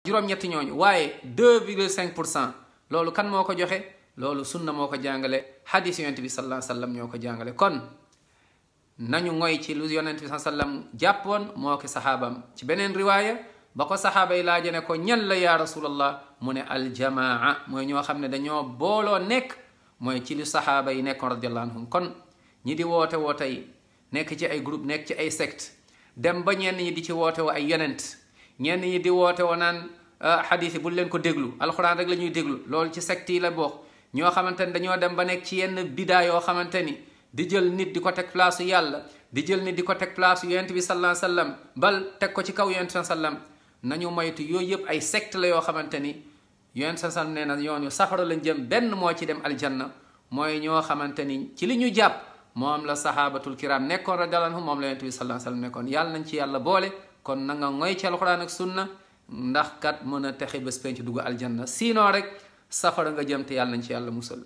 juróom-ñetti ñooñu waaye 2,5% loolu kan moo ko joxe loolu sunna moo ko jàngale hadis yonent bi sallallahu alayhi wasallam ñoo ko jàngale kon nañu ngoy ci lu yonent bi sallallahu alayhi wasallam jàppoon moo ko saxaabam ci beneen riwaaya ba ko saxaaba yi laaje ne ko ñan la yaa rasulallah mu ne aljamaa mooy ñoo xam ne dañoo booloo nekk mooy ci lu saxaaba yi nekkoon radiyallahu anhum kon ñi di woote yi nekk ci ay groupe nekk ci ay secte dem ba ñenn ñi di ci woote woo ay yonent ñenn ñi di woote woo naan xadis yi bul leen ko déglu alxuraan rek la ñuy déglu loolu ci secte yi la bokk ñoo xamante ni dañoo dem ba nekk ci yenn bidaa yoo xamante ni di jël nit di ko teg place yàlla di jël nit di ko teg place yonent bi sallallahu alayhi wasallam bal teg ko ci kaw yonent sallam nañu moytu yooyu yëpp ay secte la yoo xamante ni yonent sallam nee na yoonu safara lañ jëm benn moo ci dem aljanna mooy ñoo xamante ni ci li ñu jàpp moom la sahabatul kiram nekkoon radiyallahu anhum moom la yonent bi sallallahu alayhi wasallam nekkoon yàlla nañ ci yàlla boole kon na nga ngoy ci alxuraan ak sunna ndax kat mën a texe bés penc dugg aljanna sinon rek safara nga jëm te yàlla nañ ci yàlla musal